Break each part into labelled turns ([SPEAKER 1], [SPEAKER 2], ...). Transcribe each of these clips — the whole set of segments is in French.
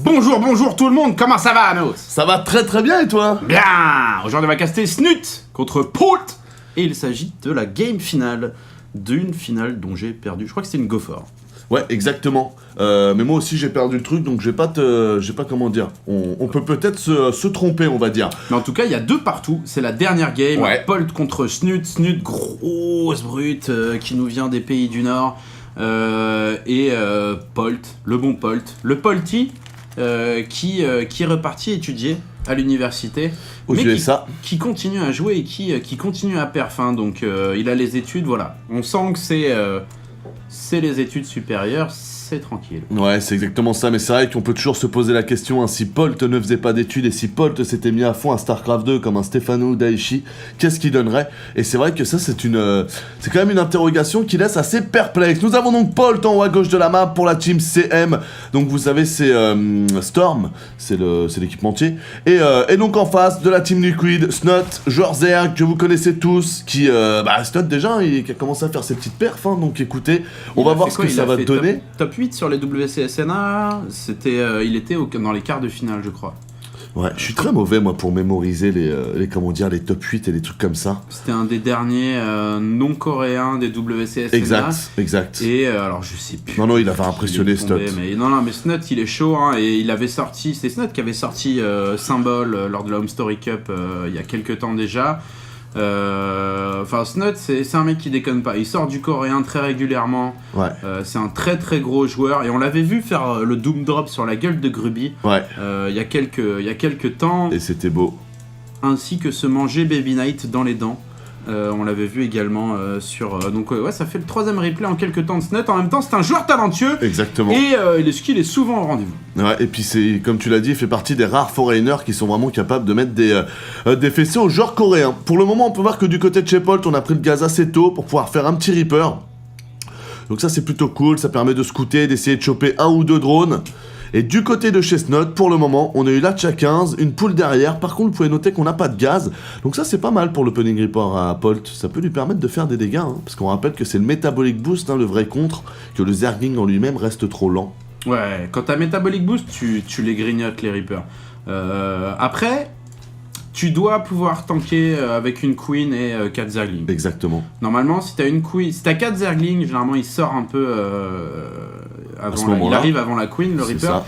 [SPEAKER 1] Bonjour tout le monde, comment ça va Anos?
[SPEAKER 2] Ça va très très bien et toi?
[SPEAKER 1] Bien. Aujourd'hui on va caster Snut contre Polt. Et il s'agit de la game finale, d'une finale dont j'ai perdu, je crois que c'était une Go For.
[SPEAKER 2] Ouais, exactement. Mais moi aussi j'ai perdu le truc, donc j'ai pas comment dire. On peut peut-être se tromper, on va dire.
[SPEAKER 1] Mais en tout cas, il y a 2 partout. C'est la dernière game.
[SPEAKER 2] Ouais.
[SPEAKER 1] Polt contre Snut. Snut, grosse brute qui nous vient des pays du Nord. Et Polt, le bon Polt. Le Polty qui est reparti étudier à l'université.
[SPEAKER 2] Aux USA.
[SPEAKER 1] Qui continue à jouer et qui continue à perf. Hein. Donc il a les études, voilà. On sent que c'est les études supérieures, c'est tranquille.
[SPEAKER 2] Ouais, c'est exactement ça, mais c'est vrai qu'on peut toujours se poser la question, hein, si Polt ne faisait pas d'études et si Polt s'était mis à fond à StarCraft 2 comme un Stefano Daichi, qu'est-ce qu'il donnerait? Et c'est vrai que ça, c'est quand même une interrogation qui laisse assez perplexe. Nous avons donc Polt en haut à gauche de la map pour la team CM, donc vous savez, c'est Storm, c'est l'équipementier, et donc en face de la team Liquid, Snut, joueur Zerg que vous connaissez tous, qui, Snut déjà, il a commencé à faire ses petites perfs, hein, donc écoutez, on va voir ce que ça va donner.
[SPEAKER 1] Top 8 sur les WCSNA, il était dans les quarts de finale, je crois.
[SPEAKER 2] Ouais, je suis très mauvais, moi, pour mémoriser les top 8 et les trucs comme ça.
[SPEAKER 1] C'était un des derniers non-coréens des WCSNA.
[SPEAKER 2] Exact.
[SPEAKER 1] Et alors, je sais plus.
[SPEAKER 2] Non, il avait impressionné Snut.
[SPEAKER 1] Mais Snut, il est chaud, hein, et il avait sorti... C'est Snut qui avait sorti Symbol lors de la Home Story Cup il y a quelques temps déjà. Snut, c'est un mec qui déconne pas. Il sort du coréen très régulièrement.
[SPEAKER 2] Ouais.
[SPEAKER 1] C'est un très très gros joueur et on l'avait vu faire le Doom Drop sur la gueule de Grubby.
[SPEAKER 2] Ouais.
[SPEAKER 1] Il y a quelques temps.
[SPEAKER 2] Et c'était beau.
[SPEAKER 1] Ainsi que se manger Baby Knight dans les dents. On l'avait vu également sur... ça fait le 3ème replay en quelques temps de Snut. En même temps, c'est un joueur talentueux.
[SPEAKER 2] Exactement.
[SPEAKER 1] Et le skill est souvent au rendez-vous.
[SPEAKER 2] Ouais, et puis c'est, comme tu l'as dit, il fait partie des rares foreigners qui sont vraiment capables de mettre des fessées aux joueurs coréens. Pour le moment, on peut voir que du côté de chez Polt, on a pris le gaz assez tôt pour pouvoir faire un petit Reaper. Donc ça, c'est plutôt cool. Ça permet de scouter, d'essayer de choper 1 ou 2 drones. Et du côté de chez Snut, pour le moment, on a eu l'Hatcha 15, une poule derrière. Par contre, vous pouvez noter qu'on n'a pas de gaz. Donc ça, c'est pas mal pour l'opening report à Polt. Ça peut lui permettre de faire des dégâts, hein, parce qu'on rappelle que c'est le Metabolic Boost, hein, le vrai contre, que le Zergling en lui-même reste trop lent.
[SPEAKER 1] Ouais, quand t'as Metabolic Boost, tu les grignotes, les Reapers. Après, tu dois pouvoir tanker avec une Queen et 4 Zerglings.
[SPEAKER 2] Exactement.
[SPEAKER 1] Normalement, si t'as une Queen, si t'as 4 Zerglings, généralement il sort un peu avant il arrive avant la Queen, le Reaper.
[SPEAKER 2] Ça.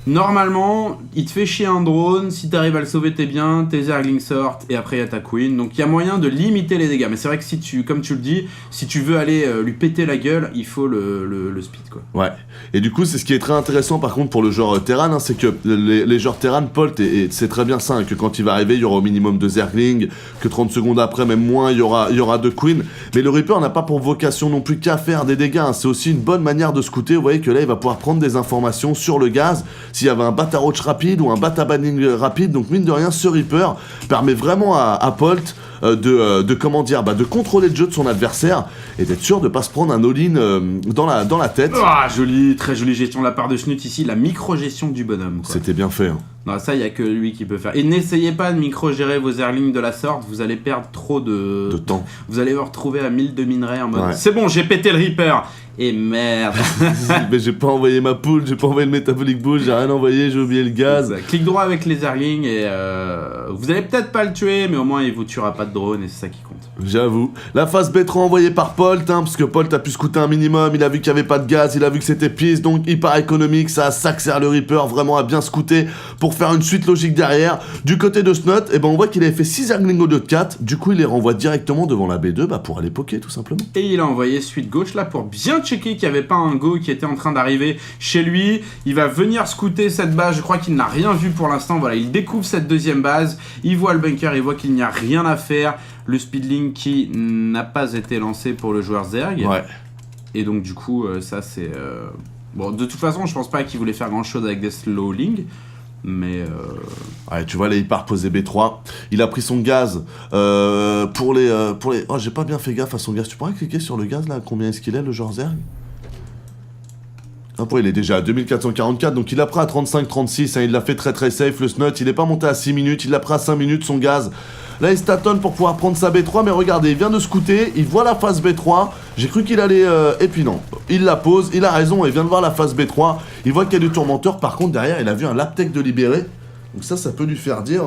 [SPEAKER 1] Normalement, il te fait chier un drone, si t'arrives à le sauver, t'es bien, tes Zerglings sortent, et après il y a ta Queen. Donc il y a moyen de limiter les dégâts. Mais c'est vrai que comme tu le dis, si tu veux aller lui péter la gueule, il faut le speed, quoi.
[SPEAKER 2] Ouais. Et du coup, c'est ce qui est très intéressant par contre pour le joueur Terran, hein, c'est que les joueurs Terran, Polt, et c'est très bien ça, hein, que quand il va arriver, il y aura au minimum de Zerglings, que 30 secondes après, même moins, il y aura 2 Queen. Mais le Reaper n'a pas pour vocation non plus qu'à faire des dégâts, hein. C'est aussi une bonne manière de scouter. Vous voyez que là, il va pouvoir prendre des informations sur le gaz, s'il y avait un Bata Roach rapide ou un Bata Banning rapide. Donc mine de rien, ce Reaper permet vraiment à Polt de contrôler le jeu de son adversaire et d'être sûr de pas se prendre un all-in dans la tête.
[SPEAKER 1] Ah, joli, très jolie gestion de la part de Snut ici, la micro-gestion du bonhomme, quoi.
[SPEAKER 2] C'était bien fait, hein.
[SPEAKER 1] Non, ça, il n'y a que lui qui peut faire. Et n'essayez pas de micro-gérer vos Zerglings de la sorte, vous allez perdre trop de
[SPEAKER 2] temps.
[SPEAKER 1] Vous allez vous retrouver à 1000 de minerais en mode
[SPEAKER 2] ouais.
[SPEAKER 1] C'est bon, j'ai pété le Reaper. Et merde.
[SPEAKER 2] Mais j'ai pas envoyé ma poule, j'ai pas envoyé le Metabolic Boost, j'ai rien envoyé, j'ai oublié le gaz.
[SPEAKER 1] Clique droit avec les Zerglings et vous allez peut-être pas le tuer, mais au moins il vous tuera pas de drone et c'est ça qui compte.
[SPEAKER 2] J'avoue. La phase B3 envoyée par Polt, hein, parce que Polt a pu scouter un minimum, il a vu qu'il n'y avait pas de gaz, il a vu que c'était piste, donc hyper économique, ça s'accélère le Reaper vraiment à bien scouter pour faire une suite logique derrière. Du côté de Snut, on voit qu'il avait fait 6 Zerglings au 2 de 4, du coup il les renvoie directement devant la B2 pour aller poker tout simplement.
[SPEAKER 1] Et il a envoyé suite gauche là pour bien checker qu'il n'y avait pas un go qui était en train d'arriver chez lui. Il va venir scouter cette base, je crois qu'il n'a rien vu pour l'instant. Voilà, il découvre cette deuxième base, il voit le bunker, il voit qu'il n'y a rien à faire. Le speedlink qui n'a pas été lancé pour le joueur Zerg.
[SPEAKER 2] Ouais.
[SPEAKER 1] Et donc du coup, ça c'est... Bon, de toute façon, je pense pas qu'il voulait faire grand chose avec des slowlings. Mais
[SPEAKER 2] ouais, tu vois, là il part poser B3. Il a pris son gaz pour les. Oh, j'ai pas bien fait gaffe à son gaz. Tu pourrais cliquer sur le gaz là? Combien est-ce qu'il est, le genre Zerg? Après, il est déjà à 2444, donc il l'a pris à 35-36, hein, il l'a fait très très safe, le Snut, il est pas monté à 6 minutes, il l'a pris à 5 minutes son gaz. Là, il statonne pour pouvoir prendre sa B3, mais regardez, il vient de scouter, il voit la phase B3, j'ai cru qu'il allait... et puis non, il la pose, il a raison, il vient de voir la phase B3, Il voit qu'il y a des tourmenteurs, par contre derrière il a vu un Laptech de libéré. Donc ça peut lui faire dire...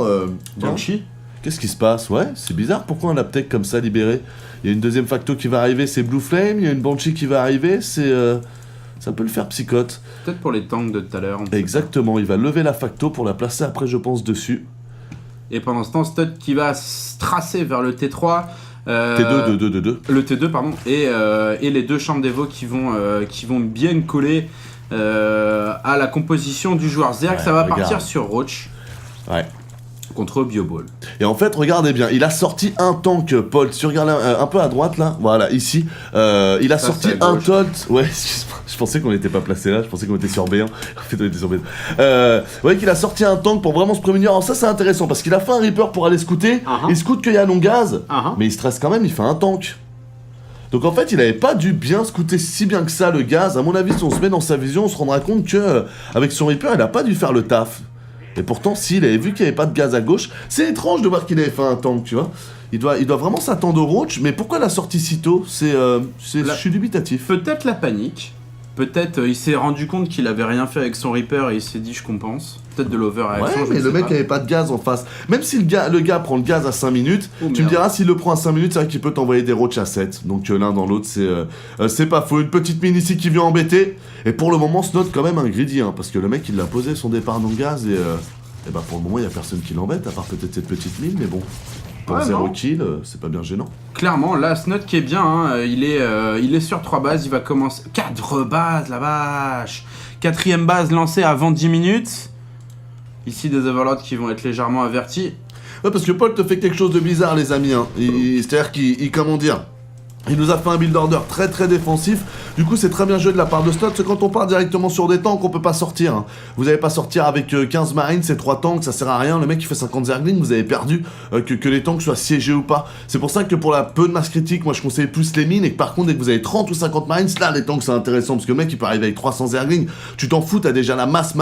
[SPEAKER 1] Banshee.
[SPEAKER 2] Qu'est-ce qui se passe? Ouais, c'est bizarre, pourquoi un Laptech comme ça libéré? Il y a une deuxième facto qui va arriver, c'est Blue Flame, il y a une Banshee qui va arriver, c'est... Ça peut le faire psychote.
[SPEAKER 1] Peut-être pour les tanks de tout à l'heure.
[SPEAKER 2] Exactement, il va lever la facto pour la placer après je pense dessus.
[SPEAKER 1] Et pendant ce temps, Stud qui va se tracer vers le T3.
[SPEAKER 2] T2.
[SPEAKER 1] Le T2, pardon. Et les deux chambres d'Evo qui vont bien coller à la composition du joueur Zerg.
[SPEAKER 2] Ouais,
[SPEAKER 1] ça va
[SPEAKER 2] regarde.
[SPEAKER 1] partir sur Roach.
[SPEAKER 2] Ouais.
[SPEAKER 1] Contre Bioball.
[SPEAKER 2] Et en fait, regardez bien, il a sorti un tank, Paul. Si tu regardes un peu à droite, là, voilà, ici, il a
[SPEAKER 1] Ça,
[SPEAKER 2] sorti
[SPEAKER 1] c'est à
[SPEAKER 2] un
[SPEAKER 1] gauche.
[SPEAKER 2] tank. Ouais, excuse-moi, je pensais qu'on n'était pas placé là, je pensais qu'on était sur B1. En fait, on était sur B2. Ouais, qu'il a sorti un tank pour vraiment se prémunir. Alors, ça, c'est intéressant parce qu'il a fait un Reaper pour aller scouter.
[SPEAKER 1] Uh-huh.
[SPEAKER 2] Il scoute qu'il y a non gaz,
[SPEAKER 1] Uh-huh.
[SPEAKER 2] mais il stresse quand même, il fait un tank. Donc en fait, il avait pas dû bien scouter si bien que ça le gaz. À mon avis, si on se met dans sa vision, on se rendra compte que avec son Reaper, il a pas dû faire le taf. Et pourtant, s'il avait vu qu'il n'y avait pas de gaz à gauche, c'est étrange de voir qu'il avait fait un tank, tu vois. Il doit vraiment s'attendre au Roach, mais pourquoi la sortie si tôt? Je suis dubitatif.
[SPEAKER 1] Peut-être la panique. Peut-être il s'est rendu compte qu'il avait rien fait avec son Reaper et il s'est dit je compense. Peut-être de l'overreaction.
[SPEAKER 2] Ouais,
[SPEAKER 1] je
[SPEAKER 2] mais
[SPEAKER 1] ne
[SPEAKER 2] le
[SPEAKER 1] sais
[SPEAKER 2] mec
[SPEAKER 1] pas.
[SPEAKER 2] avait pas de gaz en face. Même si le gars prend le gaz à 5 minutes,
[SPEAKER 1] Oh,
[SPEAKER 2] tu me
[SPEAKER 1] merde.
[SPEAKER 2] diras, s'il le prend à 5 minutes, c'est vrai qu'il peut t'envoyer des Roach à 7. Donc l'un dans l'autre, c'est pas faux. Une petite mine ici qui vient embêter. Et pour le moment, se note quand même un greedy, hein, parce que le mec, il l'a posé son départ non gaz et bah pour le moment, il y a personne qui l'embête, à part peut-être cette petite mine, mais bon. Pour
[SPEAKER 1] Ouais,
[SPEAKER 2] 0
[SPEAKER 1] non.
[SPEAKER 2] kill, c'est pas bien gênant.
[SPEAKER 1] Clairement, là, Snot qui est bien, hein, il est sur 3 bases, il va commencer... 4 bases, la vache. 4ème base lancée avant 10 minutes. Ici, des Overlords qui vont être légèrement avertis.
[SPEAKER 2] Ouais, parce que Paul te fait quelque chose de bizarre, les amis. Hein. C'est-à-dire comment dire, il nous a fait un build order très très défensif. Du coup, c'est très bien joué de la part de Snot, parce que quand on part directement sur des tanks, on peut pas sortir. Hein. Vous allez pas sortir avec 15 marines, c'est 3 tanks, ça sert à rien. Le mec qui fait 50 zerglings, vous avez perdu que les tanks soient siégés ou pas. C'est pour ça que pour la peu de masse critique, moi je conseille plus les mines, et que par contre, dès que vous avez 30 ou 50 marines, là les tanks c'est intéressant, parce que le mec il peut arriver avec 300 zerglings, tu t'en fous, t'as déjà la masse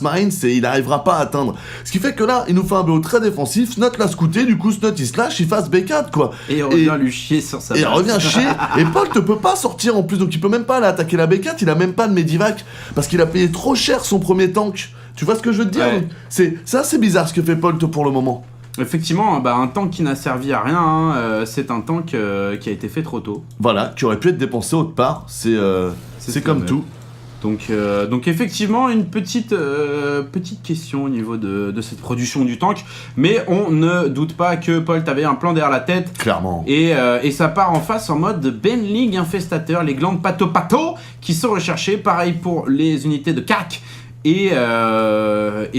[SPEAKER 2] marine, il arrivera pas à atteindre. Ce qui fait que là, il nous fait un BO très défensif, Snot l'a scouté, du coup Snot il se lâche, il fasse B4 quoi.
[SPEAKER 1] Et il revient lui chier sur sa
[SPEAKER 2] Et il
[SPEAKER 1] base.
[SPEAKER 2] revient chier, et Paul te peut pas sortir en plus, donc il peut même pas aller attaquer la B4, il a même pas de Medivac, parce qu'il a payé trop cher son premier tank. Tu vois ce que je veux te dire?
[SPEAKER 1] Ouais.
[SPEAKER 2] C'est assez bizarre ce que fait Paul pour le moment.
[SPEAKER 1] Effectivement, bah, un tank qui n'a servi à rien, hein, c'est un tank qui a été fait trop tôt.
[SPEAKER 2] Voilà, qui aurait pu être dépensé autre part, c'est comme
[SPEAKER 1] normal.
[SPEAKER 2] tout.
[SPEAKER 1] Donc effectivement, une petite question au niveau de cette production du tank, mais on ne doute pas que Paul avait un plan derrière la tête.
[SPEAKER 2] Clairement.
[SPEAKER 1] Et ça part en face en mode Benling infestateur, les glandes pato-pato qui sont recherchées, pareil pour les unités de CAC. Et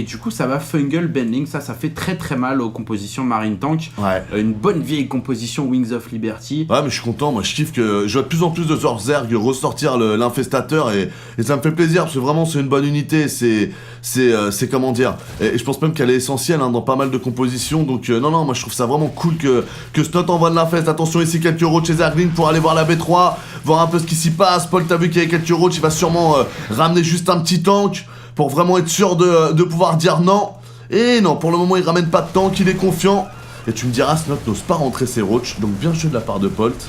[SPEAKER 1] du coup ça va fungle Benling, ça fait très très mal aux compositions Marine Tank.
[SPEAKER 2] Ouais.
[SPEAKER 1] Une bonne vieille composition Wings of Liberty.
[SPEAKER 2] Ouais, mais je suis content, moi je kiffe que je vois de plus en plus de Zerg ressortir l'infestateur et ça me fait plaisir parce que vraiment c'est une bonne unité, c'est comment dire, et je pense même qu'elle est essentielle hein, dans pas mal de compositions, donc non, moi je trouve ça vraiment cool que Snot envoie de l'infest. Attention ici, quelques roach chez Zergling pour aller voir la B3, voir un peu ce qui s'y passe. Paul, t'as vu qu'il y avait quelques roach, il va sûrement ramener juste un petit tank pour vraiment être sûr de pouvoir dire non. Et non, pour le moment il ramène pas de tank, il est confiant. Et tu me diras, Snot n'ose pas rentrer ses roach, donc bien joué de la part de Polt.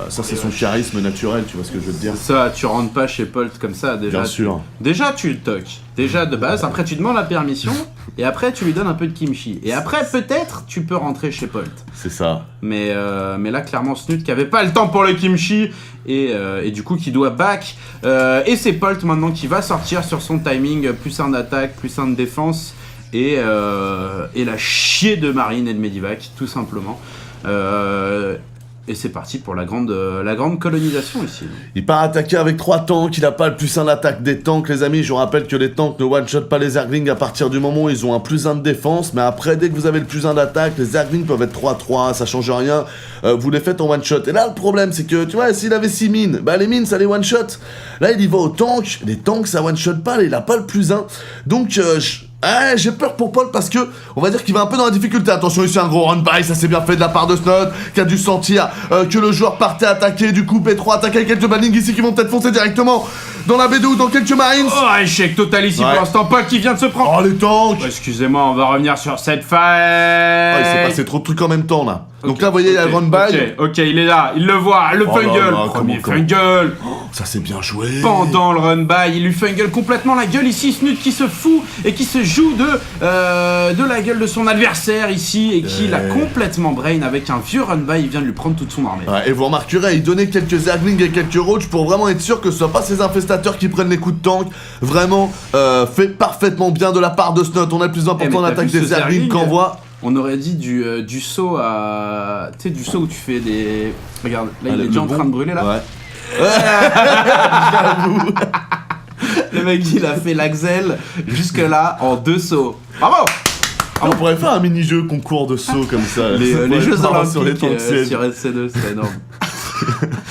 [SPEAKER 2] Ça c'est son charisme naturel, tu vois ce que je veux te dire.
[SPEAKER 1] Ça, tu rentres pas chez Polt comme ça déjà.
[SPEAKER 2] Bien sûr.
[SPEAKER 1] Déjà tu le toques, déjà de base, après tu demandes la permission, et après tu lui donnes un peu de kimchi. Et après peut-être tu peux rentrer chez Polt.
[SPEAKER 2] C'est ça.
[SPEAKER 1] Mais là clairement Snut qui avait pas le temps pour le kimchi, et du coup qui doit back. Et c'est Polt maintenant qui va sortir sur son timing, plus 1 d'attaque, plus 1 de défense, et la chier de Marine et de Medivac, tout simplement. Et c'est parti pour la grande colonisation ici.
[SPEAKER 2] Il part attaquer avec 3 tanks, il a pas le plus 1 d'attaque des tanks les amis, je vous rappelle que les tanks ne one-shot pas les Zerglings à partir du moment où ils ont un plus 1 de défense, mais après dès que vous avez le plus 1 d'attaque, les Zerglings peuvent être 3-3, ça change rien, vous les faites en one-shot. Et là le problème c'est que, tu vois, s'il avait 6 mines, bah les mines ça les one-shot. Là il y va aux tanks, les tanks ça one-shot pas, là, il a pas le plus 1, donc j'ai peur pour Paul parce que on va dire qu'il va un peu dans la difficulté. Attention ici un gros run by, ça c'est bien fait de la part de Snot qui a dû sentir que le joueur partait attaquer. Du coup B3 attaque avec quelques bannings ici qui vont peut-être foncer directement dans la B2 ou dans quelques marines.
[SPEAKER 1] Oh, échec total ici
[SPEAKER 2] Ouais.
[SPEAKER 1] pour l'instant. Paul qui vient de se prendre.
[SPEAKER 2] Oh les tanks.
[SPEAKER 1] Oh, excusez-moi, on va revenir sur cette
[SPEAKER 2] Oh,
[SPEAKER 1] fight.
[SPEAKER 2] il s'est passé trop de trucs en même temps là. Donc
[SPEAKER 1] Ok,
[SPEAKER 2] là vous voyez il y a le run by.
[SPEAKER 1] Ok, il est là, il le voit, le
[SPEAKER 2] Oh
[SPEAKER 1] fungle.
[SPEAKER 2] là là,
[SPEAKER 1] Premier
[SPEAKER 2] comment-
[SPEAKER 1] fungle.
[SPEAKER 2] Ça c'est bien joué.
[SPEAKER 1] Pendant le run-by, il lui fungle complètement la gueule ici. Snut qui se fout et qui se joue de la gueule de son adversaire ici et qui l'a complètement brain avec un vieux run-by. Il vient de lui prendre toute son armée.
[SPEAKER 2] Ouais, et vous remarquerez, il donnait quelques Zerglings et quelques Roach pour vraiment être sûr que ce soit pas ces infestateurs qui prennent les coups de tank. Vraiment fait parfaitement bien de la part de Snot. On a le plus important en attaque des Zerglings qu'envoie.
[SPEAKER 1] On aurait dit du saut à... Tu sais, du saut où tu fais des... Regarde, là il est déjà en train de brûler là.
[SPEAKER 2] Ouais.
[SPEAKER 1] Le mec il a fait l'Axel jusque là en 2 sauts. Bravo.
[SPEAKER 2] On pourrait faire un mini-jeu concours de saut comme ça.
[SPEAKER 1] Les Jeux Olympiques
[SPEAKER 2] sur les tanks
[SPEAKER 1] sur SC2, c'est énorme.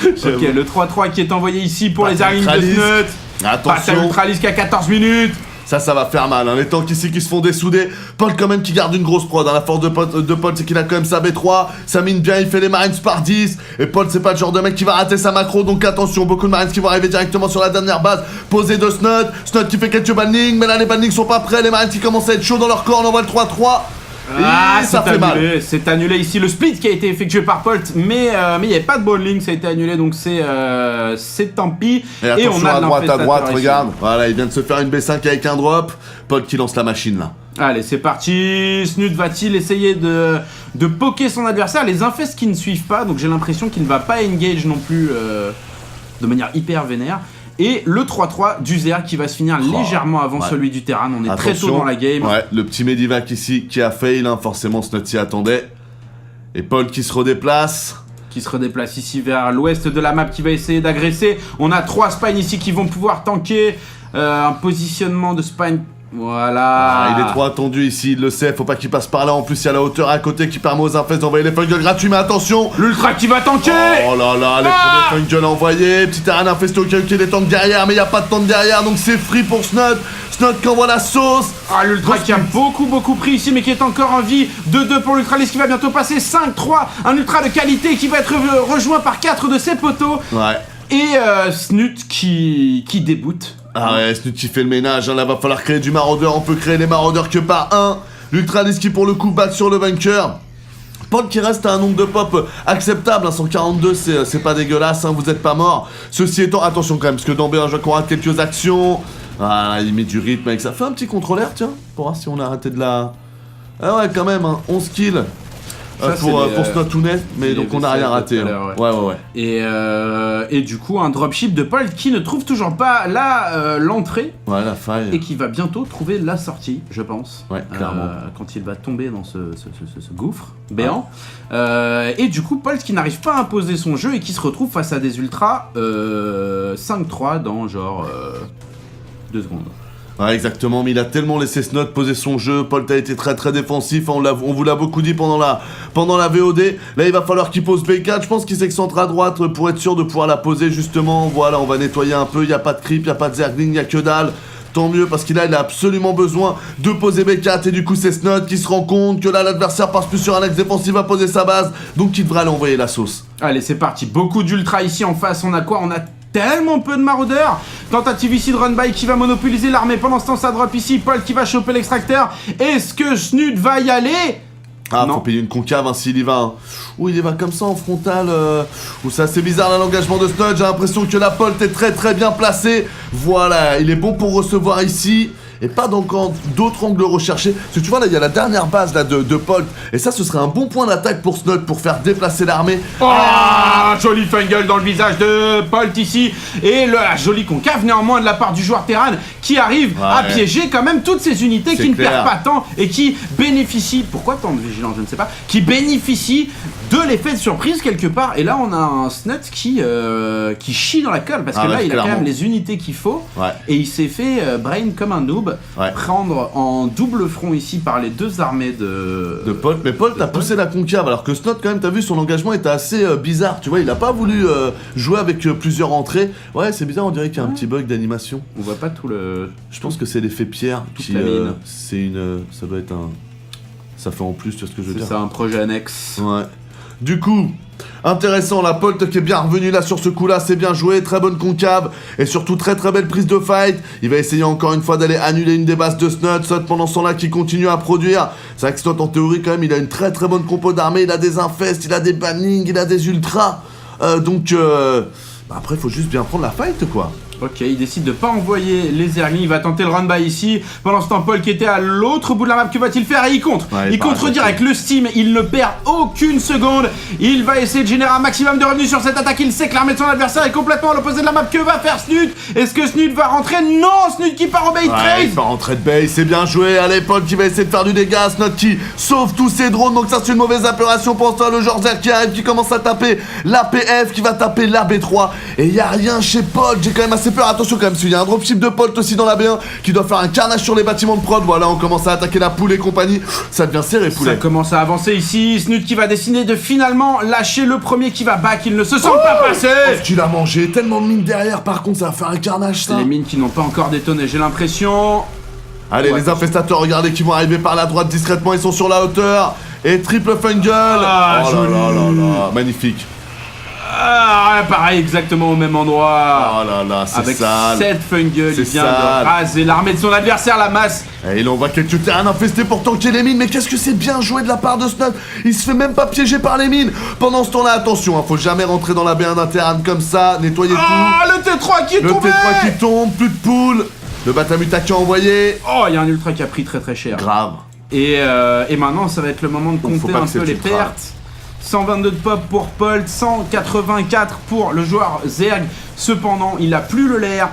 [SPEAKER 1] Ok, le 3-3 qui est envoyé ici pour les Zerglings de Snut. Passe à Ultralis qui a 14 minutes.
[SPEAKER 2] Ça va faire mal, hein. Les tanks ici qui se font dessouder. Paul quand même qui garde une grosse prod, hein. La force de Paul c'est qu'il a quand même sa B3. Ça mine bien, il fait les Marines par 10. Et Paul c'est pas le genre de mec qui va rater sa macro. Donc attention, beaucoup de Marines qui vont arriver directement sur la dernière base posée de Snut. Snut qui fait quelques bannings, mais là les bannings sont pas prêts. Les Marines qui commencent à être chauds dans leur corps, on envoie le 3-3.
[SPEAKER 1] Ah, ça fait mal. C'est annulé ici le split qui a été effectué par Polt, mais il n'y avait pas de bowling, ça a été annulé donc c'est tant pis.
[SPEAKER 2] Et on a à droite, regarde. Voilà, il vient de se faire une B5 avec un drop. Polt qui lance la machine là.
[SPEAKER 1] Allez, c'est parti. Snut va-t-il essayer de poker son adversaire? Les infestes qui ne suivent pas, donc j'ai l'impression qu'il ne va pas engage non plus de manière hyper vénère. Et le 3-3 du Zer qui va se finir légèrement avant celui du Terran. On est très tôt dans la game.
[SPEAKER 2] Ouais, le petit Medivac ici qui a fail, hein, forcément Snut s'y attendait. Et Paul qui se redéplace.
[SPEAKER 1] Qui se redéplace ici vers l'ouest de la map, qui va essayer d'agresser. On a 3 spines ici qui vont pouvoir tanker. Un positionnement de spine. Voilà.
[SPEAKER 2] Il est trop attendu ici, il le sait, faut pas qu'il passe par là. En plus, il y a la hauteur à côté qui permet aux infestes d'envoyer les fungles gratuits. Mais attention,
[SPEAKER 1] l'ultra qui va tanker.
[SPEAKER 2] Oh là là, les premiers fungles envoyés. Petit terrain infesté au cas où il y a des tanks derrière, mais il n'y a pas de tank derrière, donc c'est free pour Snut. Snut qui envoie la sauce.
[SPEAKER 1] Ah, l'ultra qui a beaucoup pris ici, mais qui est encore en vie. 2-2 pour l'ultralis qui va bientôt passer. 5-3, un ultra de qualité qui va être rejoint par 4 de ses poteaux.
[SPEAKER 2] Ouais.
[SPEAKER 1] Et Snut qui déboute.
[SPEAKER 2] Ah ouais, Snut qui fait le ménage, hein. Là va falloir créer du maraudeur, on peut créer les maraudeurs que par un. L'ultralis qui pour le coup back sur le bunker. Paul qui reste à un nombre de pop acceptable, hein. 142 c'est pas dégueulasse, hein. Vous êtes pas mort. Ceci étant, attention quand même, parce que dans B1 je vois qu'on rate quelques actions. Ah, il met du rythme avec ça. Fait un petit contrôleur tiens, pour voir si on a raté de la... Ah ouais quand même, hein. 11 kills. Pour Snotounet, mais donc on n'a rien raté. Hein. Ouais.
[SPEAKER 1] Et du coup, un dropship de Paul qui ne trouve toujours pas l'entrée.
[SPEAKER 2] Ouais, la faille.
[SPEAKER 1] Et qui va bientôt trouver la sortie, je pense.
[SPEAKER 2] Ouais, clairement.
[SPEAKER 1] Quand il va tomber dans ce gouffre béant. Et du coup, Paul qui n'arrive pas à imposer son jeu et qui se retrouve face à des ultras 5-3 dans genre 2 secondes.
[SPEAKER 2] Ouais, exactement, mais il a tellement laissé Snot poser son jeu. Paul a été très défensif, on vous l'a beaucoup dit pendant la VOD. Là, il va falloir qu'il pose B4. Je pense qu'il s'excentre à droite pour être sûr de pouvoir la poser justement. Voilà, on va nettoyer un peu. Il n'y a pas de creep, il n'y a pas de Zergling, il n'y a que dalle. Tant mieux parce qu'il a absolument besoin de poser B4 et du coup c'est Snot qui se rend compte que là l'adversaire passe plus sur un axe défensif à poser sa base, donc il devrait aller envoyer la sauce.
[SPEAKER 1] Allez, c'est parti, beaucoup d'ultra ici en face. On a quoi? On a tellement peu de maraudeurs. Tentative ici de run by qui va monopoliser l'armée. Pendant ce temps ça drop ici. Paul qui va choper l'extracteur. Est-ce que Snut va y aller?
[SPEAKER 2] Ah, non. Faut payer une concave hein, s'il y va. Hein. Ouh, il y va comme ça en frontal. Ouh, c'est assez bizarre là l'engagement de Snut. J'ai l'impression que la Polt est très bien placée. Voilà, il est bon pour recevoir ici. Et pas d'encore d'autres angles recherchés. Parce que tu vois là, il y a la dernière base là de Polt. Et ça, ce serait un bon point d'attaque pour Snut pour faire déplacer l'armée.
[SPEAKER 1] Oh, joli fungle dans le visage de Polt ici. Et la jolie concave néanmoins de la part du joueur Terran qui arrive à piéger quand même toutes ces unités qui ne perdent pas tant et qui bénéficient. Pourquoi tant de vigilance? Je ne sais pas. Qui bénéficient de l'effet de surprise quelque part. Et là, on a un Snut qui chie dans la colle parce que là, il a quand même les unités qu'il faut. Et il s'est fait brain comme un noob. Prendre en double front ici par les 2 armées de
[SPEAKER 2] Polt. Mais Polt a poussé la concave alors que Snut quand même, t'as vu, son engagement était assez bizarre. Tu vois, il a pas voulu jouer avec plusieurs entrées. Ouais, c'est bizarre, on dirait qu'il y a un petit bug d'animation.
[SPEAKER 1] On voit pas tout le...
[SPEAKER 2] Je pense que c'est l'effet pierre qui... c'est une... ça doit être un... Ça fait en plus, tu vois ce que je veux dire.
[SPEAKER 1] C'est un projet annexe.
[SPEAKER 2] Ouais. Du coup... Intéressant, la Polt qui est bien revenue là sur ce coup là, c'est bien joué, très bonne concave et surtout très belle prise de fight. Il va essayer encore une fois d'aller annuler une des bases de Snut. Snut pendant ce temps là qui continue à produire. C'est vrai que Snut en théorie quand même il a une très bonne compo d'armée, il a des infestes, il a des bannings, il a des ultras. Donc Après, faut juste bien prendre la fight, quoi.
[SPEAKER 1] Ok, il décide de pas envoyer les Zerglings, il va tenter le run-by ici. Pendant ce temps, Paul qui était à l'autre bout de la map, que va-t-il faire? Et il contre. Il contre direct, le Steam, il ne perd aucune seconde. Il va essayer de générer un maximum de revenus sur cette attaque. Il sait que l'armée de son adversaire est complètement à l'opposé de la map. Que va faire Snut? Est-ce que Snut va rentrer? Non, Snut qui part au bait trade.
[SPEAKER 2] Il part en trade base, c'est bien joué. Allez, Paul qui va essayer de faire du dégât. Snut qui sauve tous ses drones, donc ça c'est une mauvaise opération pour toi. Le genre Zerg qui arrive, qui commence à taper l'APF, qui va taper l'AB3. Et il y a rien chez Paul, j'ai quand même assez peur. Attention quand même, il y a un dropship de Polt aussi dans la B1 qui doit faire un carnage sur les bâtiments de prod. Voilà, on commence à attaquer la poule et compagnie. Ça devient serré, poulet.
[SPEAKER 1] Ça commence à avancer ici. Snut qui va décider de finalement lâcher le premier qui va back. Il ne se sent pas passer.
[SPEAKER 2] Ce qu'il a mangé, tellement de mines derrière. Par contre, ça va faire un carnage, ça.
[SPEAKER 1] Les mines qui n'ont pas encore détonné, j'ai l'impression.
[SPEAKER 2] Allez, les infestateurs, regardez, qui vont arriver par la droite discrètement. Ils sont sur la hauteur. Et triple fungal.
[SPEAKER 1] Ah,
[SPEAKER 2] oh là là là là. Magnifique.
[SPEAKER 1] Ah, pareil, exactement au même endroit.
[SPEAKER 2] Oh là là, c'est
[SPEAKER 1] avec
[SPEAKER 2] sale.
[SPEAKER 1] 7 fungal, il vient
[SPEAKER 2] sale.
[SPEAKER 1] de raser l'armée de son adversaire, la masse.
[SPEAKER 2] Et il envoie quelques terrains infestés pour tanker les mines, mais qu'est-ce que c'est bien joué de la part de Snut. Il se fait même pas piéger par les mines. Pendant ce temps-là, attention, hein, faut jamais rentrer dans la B1 d'un terrain comme ça, nettoyer tout.
[SPEAKER 1] Ah, le T3 qui est tombé.
[SPEAKER 2] Le T3 qui tombe, plus de poules. Le Batamutaki qui a envoyé.
[SPEAKER 1] Oh, il y a un ultra qui a pris très cher.
[SPEAKER 2] Grave.
[SPEAKER 1] Et maintenant, ça va être le moment de compter un peu les pertes. 122 de pop pour Polt, 184 pour le joueur Zerg. Cependant, il a plus le lair.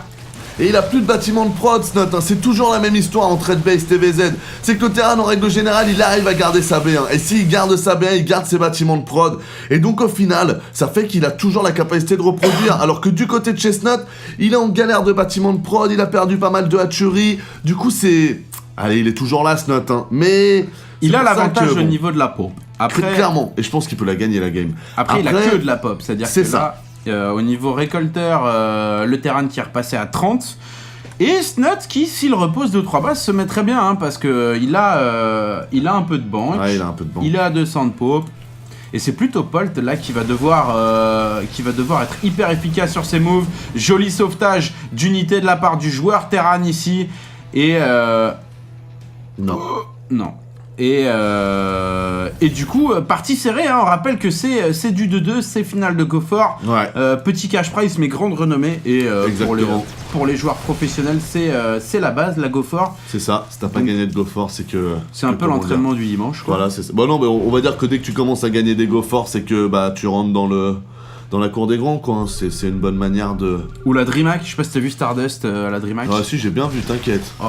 [SPEAKER 2] Et il a plus de bâtiments de prod, Snut, hein. C'est toujours la même histoire en trade base TVZ. C'est que le terrain, en règle générale, il arrive à garder sa B1. Et s'il garde sa B1, il garde ses bâtiments de prod. Et donc au final, ça fait qu'il a toujours la capacité de reproduire. Alors que du côté de Chestnut, il est en galère de bâtiments de prod, il a perdu pas mal de hatcheries. Du coup, c'est... Allez, il est toujours là, Snut, hein. Mais...
[SPEAKER 1] Il a l'avantage au niveau de la pop.
[SPEAKER 2] Après, clairement, et je pense qu'il peut la gagner la game.
[SPEAKER 1] Après, il a que de la pop, c'est-à-dire que
[SPEAKER 2] ça.
[SPEAKER 1] Là, au niveau récolteur, le terrain qui est repassé à 30. Et Snut qui, s'il repose 2-3 bases, se met très bien, hein, parce que il a un peu de banque.
[SPEAKER 2] Ouais, il a un peu de banque.
[SPEAKER 1] Il est à 200 de pop. Et c'est plutôt Polt là qui va devoir être hyper efficace sur ses moves. Joli sauvetage d'unité de la part du joueur Terran ici. Et
[SPEAKER 2] non.
[SPEAKER 1] Non. Et du coup, partie serrée, hein, on rappelle que c'est du 2-2, c'est finale de GoFort.
[SPEAKER 2] Ouais.
[SPEAKER 1] Petit cash price, mais grande renommée. Et pour les joueurs professionnels, c'est la base, la GoFort.
[SPEAKER 2] C'est ça, si t'as pas gagné de GoFort, c'est que...
[SPEAKER 1] C'est un peu l'entraînement du dimanche, quoi.
[SPEAKER 2] Voilà, c'est ça. Bon non, mais on va dire que dès que tu commences à gagner des GoFort, c'est que bah tu rentres dans la cour des grands, quoi. Hein. C'est une bonne manière de...
[SPEAKER 1] Ou la DreamHack, je sais pas si t'as vu Stardust à la DreamHack.
[SPEAKER 2] Ah si, j'ai bien vu, t'inquiète.
[SPEAKER 1] Oh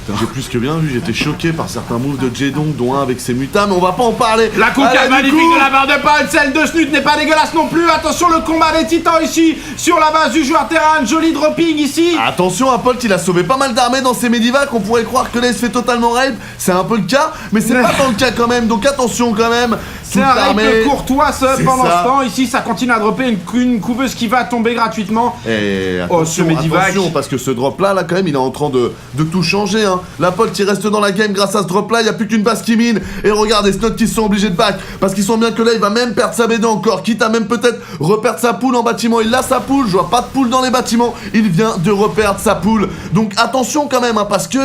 [SPEAKER 1] putain.
[SPEAKER 2] J'ai plus que bien vu, j'étais choqué par certains moves de Jedong, dont un avec ses mutas, mais on va pas en parler.
[SPEAKER 1] La conquête magnifique de la barre de Polt, celle de Snut n'est pas dégueulasse non plus. Attention, le combat des titans ici, sur la base du joueur Terran, joli dropping ici.
[SPEAKER 2] Attention, à Polt, il a sauvé pas mal d'armées dans ses Medivacs, on pourrait croire que là il se fait totalement rape, c'est un peu le cas, mais c'est pas dans le cas quand même, donc attention quand même.
[SPEAKER 1] C'est un rape courtois pendant ce temps, ici ça continue à dropper une couveuse qui va tomber gratuitement.
[SPEAKER 2] Et attention, attention, parce que ce drop là quand même il est en train de tout changer, hein. La Polt il reste dans la game grâce à ce drop là, il n'y a plus qu'une base qui mine. Et regardez, Snut qui sont obligés de back, parce qu'ils sont bien que là il va même perdre sa BD encore, quitte à même peut-être reperdre sa poule en bâtiment. Il a sa poule, je vois pas de poule dans les bâtiments, il vient de reperdre sa poule. Donc attention quand même, hein, parce que...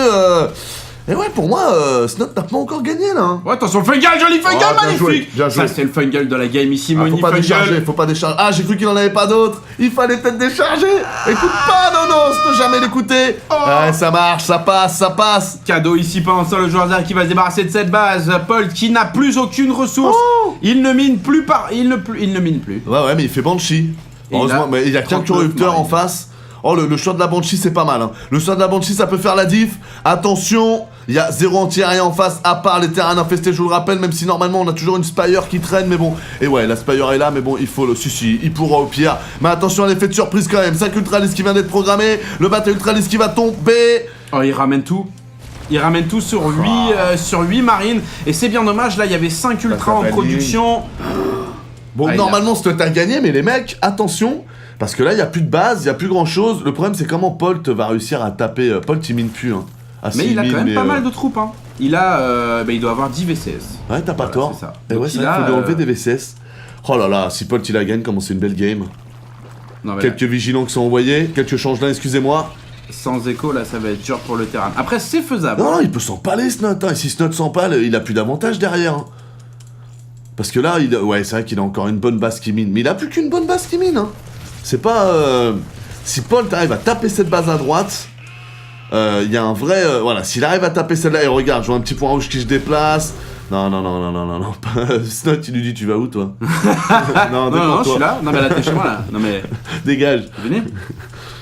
[SPEAKER 2] Et ouais, pour moi, Snut n'a pas encore gagné là. Hein.
[SPEAKER 1] Ouais, attention, fungal, joli fungal, magnifique.
[SPEAKER 2] Bien joué.
[SPEAKER 1] Ça, c'est le fungal de la game ici,
[SPEAKER 2] Faut pas décharger, faut pas décharger. Ah, j'ai cru qu'il en avait pas d'autres. Il fallait peut-être décharger. Écoute pas, non, je peux jamais l'écouter. Ouais, ça marche, ça passe.
[SPEAKER 1] Cadeau ici pendant ça, le joueur Zerg qui va se débarrasser de cette base. Polt qui n'a plus aucune ressource. Il ne mine plus il ne mine plus.
[SPEAKER 2] Ouais, mais il fait Banshee. Heureusement, mais il y a qu'un corrupteur en face. Oh, le choix de la Banshee, c'est pas mal. Hein. Le choix de la Banshee, ça peut faire la diff. Attention, il y a 0 anti-aérien en face, à part les terrains infestés, je vous le rappelle, même si normalement on a toujours une Spire qui traîne, mais bon. Et ouais, la Spire est là, mais bon, il faut le... Si, il pourra au pire. Mais attention à l'effet de surprise quand même. 5 Ultralis qui vient d'être programmé. Le Bata Ultralis qui va tomber.
[SPEAKER 1] Oh, il ramène tout. Il ramène tout sur 8 marines. Et c'est bien dommage, là, il y avait 5 ultras en production.
[SPEAKER 2] Bon, normalement, c'est toi gagné, mais les mecs, attention. Parce que là, il n'y a plus de base, il n'y a plus grand chose. Le problème, c'est comment Polt va réussir à taper. Polt, il mine plus. Hein.
[SPEAKER 1] Mais il a quand même pas mal de troupes. Hein. Il doit avoir 10 VCS.
[SPEAKER 2] Ouais, t'as pas tort.
[SPEAKER 1] Ça.
[SPEAKER 2] Et ouais, c'est vrai qu'il faut lui enlever des VCS. Oh là là, si Polt il la gagne, comment c'est une belle game. Non, quelques vigilants qui sont envoyés, quelques changelins, excusez-moi.
[SPEAKER 1] Sans écho, là, ça va être dur pour le terrain. Après, c'est faisable.
[SPEAKER 2] Non, il peut s'empaler, Snut. Hein. Et si Snut s'empale, il a plus d'avantage derrière. Hein. Parce que là, ouais, c'est vrai qu'il a encore une bonne base qui mine. Mais il a plus qu'une bonne base qui mine. Hein. C'est pas... si Polt arrive à taper cette base à droite, il y a un vrai... voilà, s'il arrive à taper celle-là, et regarde, je vois un petit point rouge qui se déplace... Non. Snot, il lui dit, tu vas où, toi?
[SPEAKER 1] Non, je suis là. Non, mais là, t'es chez moi, là. Non, mais...
[SPEAKER 2] Dégage.
[SPEAKER 1] Venez.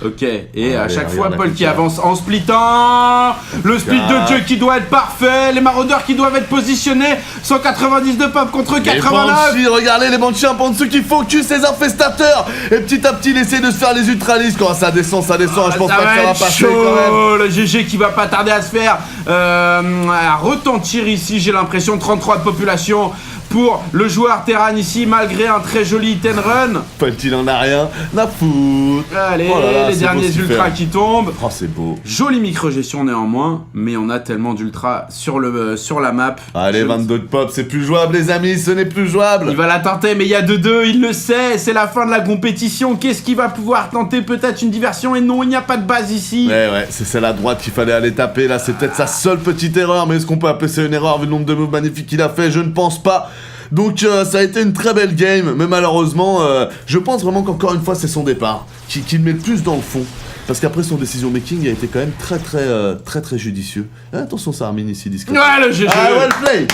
[SPEAKER 1] Ok, et à
[SPEAKER 2] Allez,
[SPEAKER 1] chaque fois,
[SPEAKER 2] regarde
[SPEAKER 1] Paul
[SPEAKER 2] la
[SPEAKER 1] qui
[SPEAKER 2] pizza.
[SPEAKER 1] avance en splittant. Le split de Dieu qui doit être parfait. Les maraudeurs qui doivent être positionnés. 190 de pop contre
[SPEAKER 2] Les
[SPEAKER 1] 89.
[SPEAKER 2] Banshees, regardez les Banshees un peu en dessous qui focus ces infestateurs. Et petit à petit, il essaie de se faire les ultralistes. Quand ça descend, je pense
[SPEAKER 1] Ça
[SPEAKER 2] pas que ça va
[SPEAKER 1] être
[SPEAKER 2] passer quand même.
[SPEAKER 1] chaud. Le GG qui va pas tarder à se faire à retentir ici, j'ai l'impression. 33 de population pour le joueur Terran ici, malgré un très joli 10 run.
[SPEAKER 2] Polt, il en a rien à foutre.
[SPEAKER 1] Allez,
[SPEAKER 2] Oh là là,
[SPEAKER 1] les
[SPEAKER 2] c'est
[SPEAKER 1] derniers
[SPEAKER 2] beau ce qu'il
[SPEAKER 1] ultras
[SPEAKER 2] fait.
[SPEAKER 1] qui tombent.
[SPEAKER 2] Oh, c'est beau.
[SPEAKER 1] Jolie micro-gestion néanmoins, mais on a tellement d'ultras sur la map.
[SPEAKER 2] Allez,
[SPEAKER 1] Je-
[SPEAKER 2] 22 de pop, c'est plus jouable, les amis, ce n'est plus jouable.
[SPEAKER 1] Il va la tenter, mais il y a 2-2, il le sait, c'est la fin de la compétition. Qu'est-ce qu'il va pouvoir tenter? Peut-être une diversion, et non, il n'y a pas de base ici.
[SPEAKER 2] Ouais, c'est celle à droite qu'il fallait aller taper. Là, c'est peut-être sa seule petite erreur, mais est-ce qu'on peut appeler ça une erreur vu le nombre de moves magnifiques qu'il a fait? Je ne pense pas. Donc ça a été une très belle game, mais malheureusement, je pense vraiment qu'encore une fois, c'est son départ qui le met le plus dans le fond. Parce qu'après son décision making a été quand même très judicieux. Attention, ça Armin ici discrètement.
[SPEAKER 1] Ouais, le GG.
[SPEAKER 2] Ah, well played.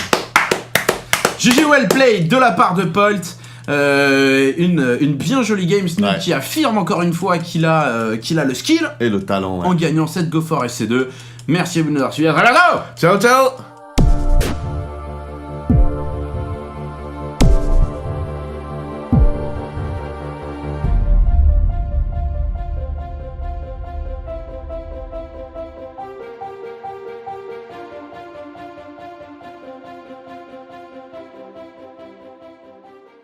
[SPEAKER 1] GG well played de la part de Polt. Une bien jolie game, Snoop,
[SPEAKER 2] Ouais.
[SPEAKER 1] qui affirme encore une fois qu'il a le skill
[SPEAKER 2] Et le talent, ouais.
[SPEAKER 1] en gagnant cette Go for SC2. Merci à vous de nous avoir suivis. À très bientôt.
[SPEAKER 2] Ciao, ciao.